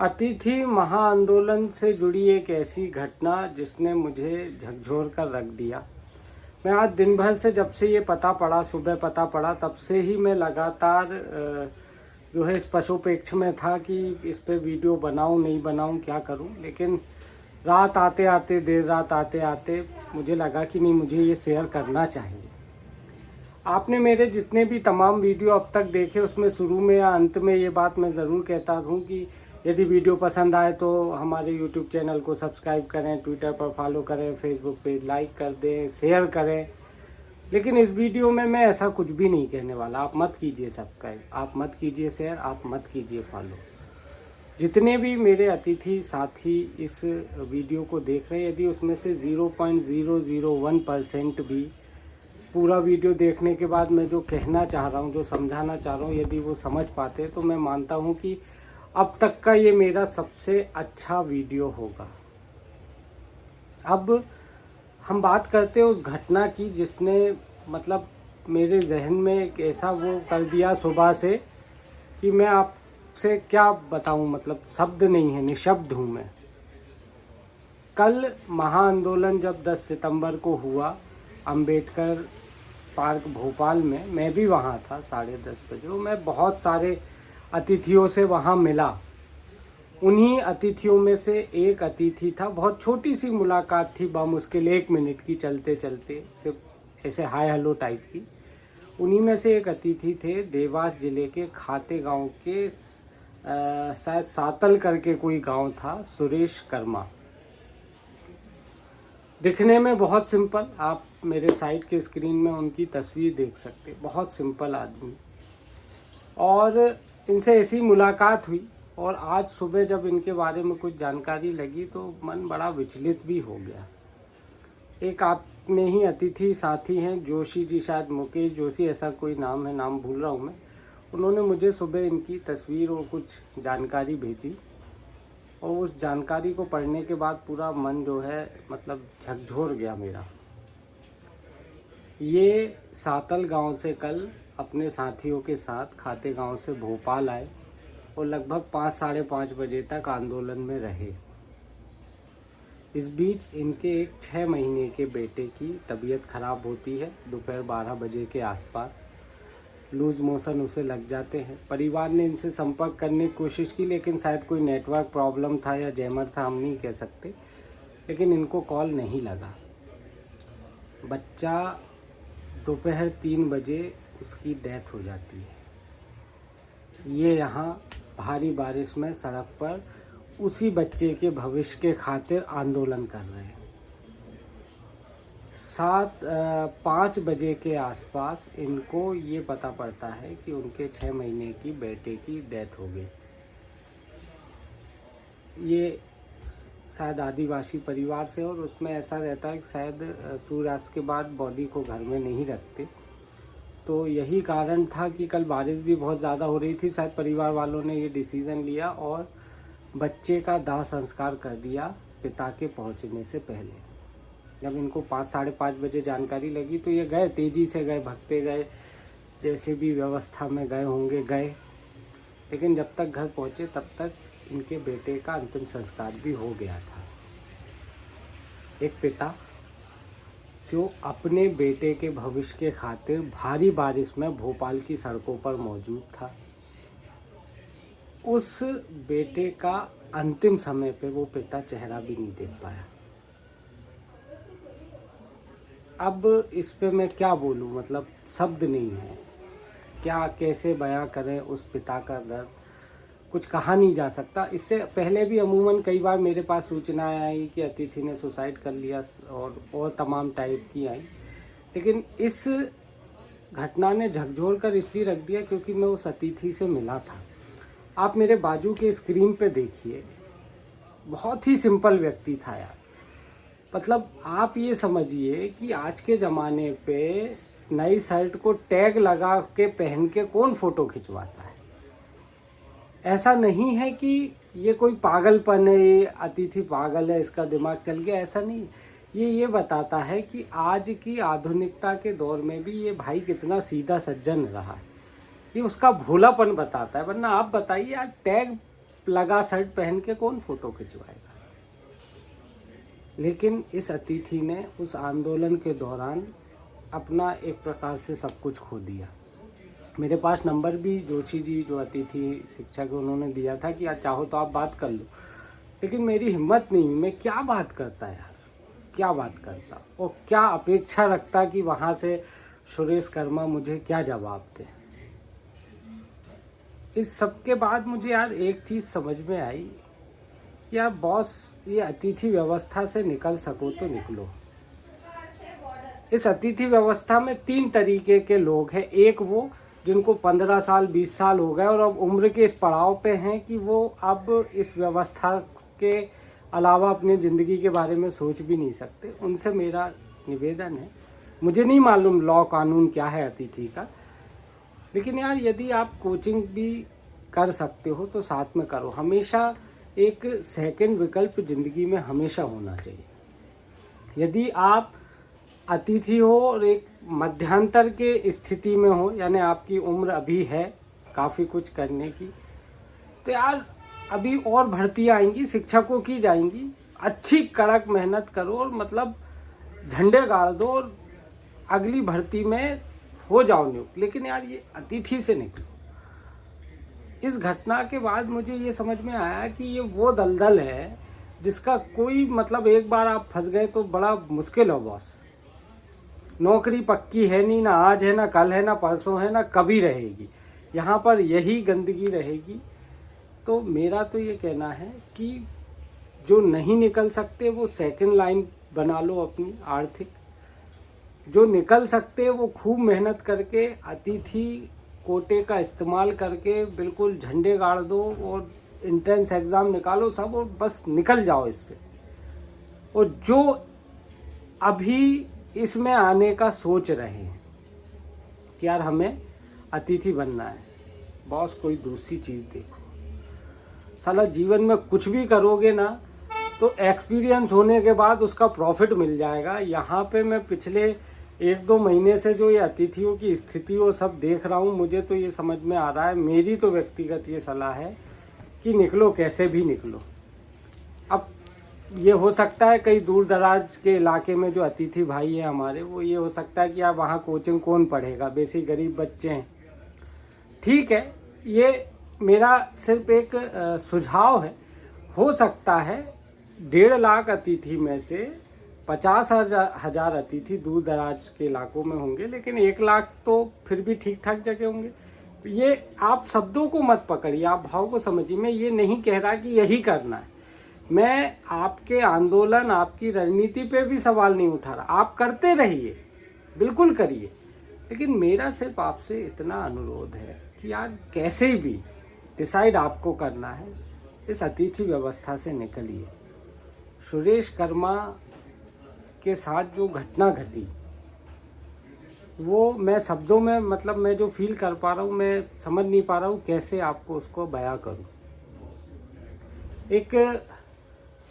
अतिथि महाआंदोलन से जुड़ी एक ऐसी घटना जिसने मुझे झकझोर कर रख दिया। मैं आज दिन भर से, जब से ये पता पड़ा, सुबह पता पड़ा, तब से ही मैं लगातार जो है इस पशुपेक्ष में था कि इस पे वीडियो बनाऊं नहीं बनाऊं, क्या करूं। लेकिन रात आते आते, देर रात आते आते मुझे लगा कि नहीं, मुझे ये शेयर करना चाहिए। आपने मेरे जितने भी तमाम वीडियो अब तक देखे, उसमें शुरू में या अंत में ये बात मैं ज़रूर कहता हूँ कि यदि वीडियो पसंद आए तो हमारे यूट्यूब चैनल को सब्सक्राइब करें, ट्विटर पर फॉलो करें, फेसबुक पेज लाइक कर दें, शेयर करें। लेकिन इस वीडियो में मैं ऐसा कुछ भी नहीं कहने वाला। आप मत कीजिए सब्सक्राइब, आप मत कीजिए शेयर, आप मत कीजिए फॉलो। जितने भी मेरे अतिथि साथी इस वीडियो को देख रहे हैं, यदि उसमें से 0.001% भी पूरा वीडियो देखने के बाद मैं जो कहना चाह रहा हूँ, जो समझाना चाह रहा हूँ, यदि वो समझ पाते तो मैं मानता हूँ कि अब तक का ये मेरा सबसे अच्छा वीडियो होगा। अब हम बात करते हैं उस घटना की जिसने मतलब मेरे जहन में एक ऐसा वो कर दिया सुबह से कि मैं आपसे क्या बताऊँ, मतलब शब्द नहीं है, निशब्द हूँ मैं। कल महाआंदोलन जब 10 सितंबर को हुआ अंबेडकर पार्क भोपाल में, मैं भी वहाँ था 10:30 बजे। मैं बहुत सारे अतिथियों से वहाँ मिला। उन्हीं अतिथियों में से एक अतिथि था, बहुत छोटी सी मुलाकात थी, बामुश्किल 1 मिनट की, चलते चलते सिर्फ ऐसे हाय हेलो टाइप की। उन्हीं में से एक अतिथि थे देवास जिले के खाते गांव के शायद सातल करके कोई गांव था, सुरेश कर्मा। दिखने में बहुत सिंपल, आप मेरे साइड के स्क्रीन में उनकी तस्वीर देख सकते, बहुत सिंपल आदमी। और इनसे ऐसी मुलाकात हुई और आज सुबह जब इनके बारे में कुछ जानकारी लगी तो मन बड़ा विचलित भी हो गया। एक आप में ही अतिथि साथी हैं, जोशी जी, शायद मुकेश जोशी ऐसा कोई नाम है, नाम भूल रहा हूँ मैं। उन्होंने मुझे सुबह इनकी तस्वीर और कुछ जानकारी भेजी और उस जानकारी को पढ़ने के बाद पूरा मन जो है मतलब झकझोर गया मेरा। ये सातल गांव से कल अपने साथियों के साथ खाते गांव से भोपाल आए और लगभग 5 साढ़े 5 बजे तक आंदोलन में रहे। इस बीच इनके एक 6 महीने के बेटे की तबीयत खराब होती है। दोपहर 12 बजे के आसपास लूज मोशन उसे लग जाते हैं। परिवार ने इनसे संपर्क करने की कोशिश की, लेकिन शायद कोई नेटवर्क प्रॉब्लम था या जैमर था, हम नहीं कह सकते, लेकिन इनको कॉल नहीं लगा। बच्चा दोपहर 3 बजे उसकी डेथ हो जाती है। ये यहाँ भारी बारिश में सड़क पर उसी बच्चे के भविष्य के खातिर आंदोलन कर रहे हैं। 5 बजे के आसपास इनको ये पता पड़ता है कि उनके 6 महीने की बेटे की डेथ हो गई। ये शायद आदिवासी परिवार से, और उसमें ऐसा रहता है कि शायद सूर्यास्त के बाद बॉडी को घर में नहीं रखते। तो यही कारण था कि कल बारिश भी बहुत ज़्यादा हो रही थी। शायद परिवार वालों ने ये डिसीज़न लिया और बच्चे का दाह संस्कार कर दिया पिता के पहुंचने से पहले। जब इनको 5 साढ़े 5 बजे जानकारी लगी तो ये गए, तेज़ी से गए, भगते गए, जैसे भी व्यवस्था में गए होंगे गए। लेकिन जब तक घर पहुंचे तब तक इनके बेटे का अंतिम संस्कार भी हो गया था। एक पिता जो अपने बेटे के भविष्य के खातिर भारी बारिश में भोपाल की सड़कों पर मौजूद था, उस बेटे का अंतिम समय पे वो पिता चेहरा भी नहीं देख पाया। अब इस पे मैं क्या बोलूँ, मतलब शब्द नहीं है, क्या कैसे बयां करें उस पिता का दर्द, कुछ कहा नहीं जा सकता। इससे पहले भी अमूमन कई बार मेरे पास सूचनाएं आई कि अतिथि ने सुसाइड कर लिया और तमाम टाइप की आई, लेकिन इस घटना ने झकझोर कर इसलिए रख दिया क्योंकि मैं उस अतिथि से मिला था। आप मेरे बाजू के स्क्रीन पे देखिए, बहुत ही सिंपल व्यक्ति था यार। मतलब आप ये समझिए कि आज के ज़माने पे नई शर्ट को टैग लगा के पहन के कौन फ़ोटो खिंचवाता है। ऐसा नहीं है कि ये कोई पागलपन है, ये अतिथि पागल है, इसका दिमाग चल गया, ऐसा नहीं। ये बताता है कि आज की आधुनिकता के दौर में भी ये भाई कितना सीधा सज्जन रहा है। ये उसका भोलापन बताता है। वरना आप बताइए यार, टैग लगा शर्ट पहन के कौन फोटो खिंचवाएगा। लेकिन इस अतिथि ने उस आंदोलन के दौरान अपना एक प्रकार से सब कुछ खो दिया। मेरे पास नंबर भी जोशी जी जो अतिथि शिक्षक उन्होंने दिया था कि चाहो तो आप बात कर लो, लेकिन मेरी हिम्मत नहीं, मैं क्या बात करता यार, क्या बात करता और क्या अपेक्षा रखता कि वहाँ से सुरेश कर्मा मुझे क्या जवाब दे। इस सब के बाद मुझे यार एक चीज़ समझ में आई कि यार बॉस, ये अतिथि व्यवस्था से निकल सको तो निकलो। इस अतिथि व्यवस्था में 3 तरीके के लोग हैं। एक वो जिनको 15 साल 20 साल हो गए और अब उम्र के इस पड़ाव पे हैं कि वो अब इस व्यवस्था के अलावा अपनी ज़िंदगी के बारे में सोच भी नहीं सकते। उनसे मेरा निवेदन है, मुझे नहीं मालूम लॉ कानून क्या है अतिथि का, लेकिन यार यदि आप कोचिंग भी कर सकते हो तो साथ में करो। हमेशा एक सेकंड विकल्प ज़िंदगी में हमेशा होना चाहिए। यदि आप अतिथि हो और एक मध्यांतर के स्थिति में हो, यानी आपकी उम्र अभी है काफ़ी कुछ करने की, तो यार अभी और भर्तियाँ आएंगी, शिक्षकों की जाएंगी, अच्छी कड़क मेहनत करो और मतलब झंडे गाड़ दो और अगली भर्ती में हो जाओ नियुक्त। लेकिन यार ये अतिथि से निकलो। इस घटना के बाद मुझे ये समझ में आया कि ये वो दलदल है जिसका कोई मतलब, एक बार आप फंस गए तो बड़ा मुश्किल है बॉस। नौकरी पक्की है नहीं, ना आज है, ना कल है, ना परसों है, ना कभी रहेगी। यहाँ पर यही गंदगी रहेगी। तो मेरा तो ये कहना है कि जो नहीं निकल सकते वो सेकंड लाइन बना लो अपनी आर्थिक, जो निकल सकते वो खूब मेहनत करके अतिथि कोटे का इस्तेमाल करके बिल्कुल झंडे गाड़ दो और एंट्रेंस एग्ज़ाम निकालो सब, और बस निकल जाओ इससे। और जो अभी इसमें आने का सोच रहे हैं कि यार हमें अतिथि बनना है, बॉस कोई दूसरी चीज़ देखो। साला जीवन में कुछ भी करोगे ना तो एक्सपीरियंस होने के बाद उसका प्रॉफिट मिल जाएगा। यहाँ पे मैं पिछले 1-2 महीने से जो ये अतिथियों की स्थिति वो सब देख रहा हूँ, मुझे तो ये समझ में आ रहा है, मेरी तो व्यक्तिगत ये सलाह है कि निकलो, कैसे भी निकलो। अब ये हो सकता है कई दूर दराज के इलाके में जो अतिथि भाई हैं हमारे, वो ये हो सकता है कि आप वहाँ कोचिंग कौन पढ़ेगा, बेसिक गरीब बच्चे हैं। ठीक है, ये मेरा सिर्फ एक सुझाव है। हो सकता है 1.5 लाख अतिथि में से 50,000 अतिथि दूर दराज के इलाकों में होंगे, लेकिन 1 लाख तो फिर भी ठीक ठाक जगह होंगे। ये आप शब्दों को मत पकड़िए, आप भाव को समझिए। मैं ये नहीं कह रहा कि यही करना है, मैं आपके आंदोलन, आपकी रणनीति पे भी सवाल नहीं उठा रहा। आप करते रहिए, बिल्कुल करिए, लेकिन मेरा सिर्फ आपसे इतना अनुरोध है कि यार कैसे भी डिसाइड आपको करना है, इस अतिथि व्यवस्था से निकलिए। सुरेश कर्मा के साथ जो घटना घटी वो मैं शब्दों में, मतलब मैं जो फील कर पा रहा हूँ, मैं समझ नहीं पा रहा हूँ कैसे आपको उसको बयां करूँ। एक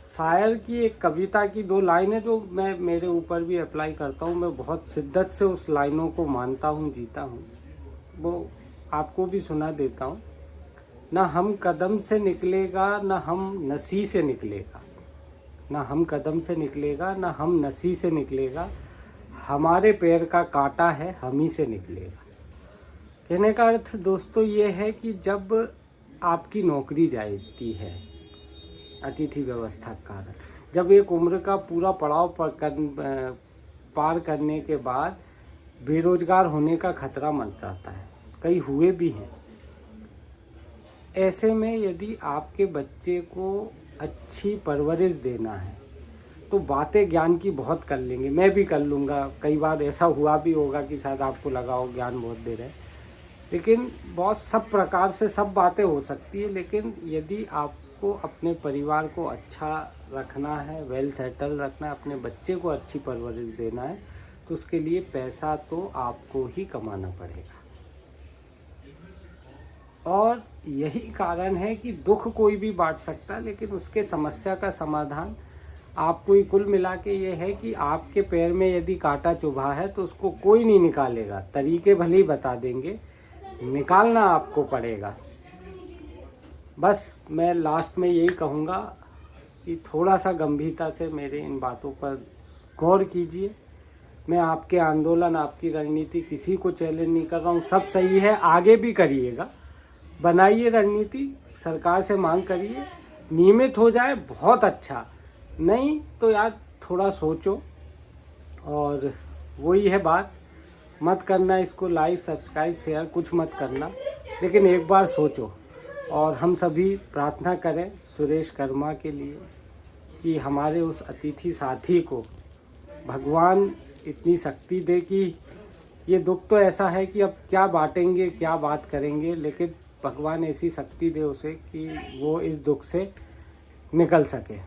शायर की एक कविता की 2 लाइनें जो मैं मेरे ऊपर भी अप्लाई करता हूँ, मैं बहुत शिद्दत से उस लाइनों को मानता हूँ, जीता हूँ, वो आपको भी सुना देता हूँ। ना हम कदम से निकलेगा, ना हम नसी से निकलेगा, ना हम कदम से निकलेगा, ना हम नसी से निकलेगा, हमारे पैर का कांटा है हम ही से निकलेगा। कहने का अर्थ दोस्तों ये है कि जब आपकी नौकरी जाती है अतिथि व्यवस्था के कारण, जब एक उम्र का पूरा पड़ाव पार करने के बाद बेरोजगार होने का खतरा मंडराता है, कई हुए भी हैं। ऐसे में यदि आपके बच्चे को अच्छी परवरिश देना है तो बातें ज्ञान की बहुत कर लेंगे, मैं भी कर लूँगा, कई बार ऐसा हुआ भी होगा कि शायद आपको लगा हो ज्ञान बहुत दे रहे हैं, लेकिन बहुत सब प्रकार से सब बातें हो सकती है। लेकिन यदि आपको अपने परिवार को अच्छा रखना है, वेल सेटल रखना है, अपने बच्चे को अच्छी परवरिश देना है, तो उसके लिए पैसा तो आपको ही कमाना पड़ेगा। और यही कारण है कि दुख कोई भी बांट सकता है, लेकिन उसके समस्या का समाधान आपको ही कुल मिला के ये है कि आपके पैर में यदि कांटा चुभा है तो उसको कोई नहीं निकालेगा, तरीके भले ही बता देंगे, निकालना आपको पड़ेगा। बस मैं लास्ट में यही कहूँगा कि थोड़ा सा गंभीरता से मेरे इन बातों पर गौर कीजिए। मैं आपके आंदोलन, आपकी रणनीति किसी को चैलेंज नहीं कर रहा हूँ, सब सही है, आगे भी करिएगा, बनाइए रणनीति, सरकार से मांग करिए, नियमित हो जाए बहुत अच्छा, नहीं तो यार थोड़ा सोचो। और वही है बात, मत करना इसको लाइक सब्सक्राइब शेयर कुछ मत करना, लेकिन एक बार सोचो। और हम सभी प्रार्थना करें सुरेश कर्मा के लिए कि हमारे उस अतिथि साथी को भगवान इतनी शक्ति दे कि ये दुख तो ऐसा है कि अब क्या बांटेंगे, क्या बात करेंगे, लेकिन भगवान ऐसी शक्ति दे उसे कि वो इस दुख से निकल सके।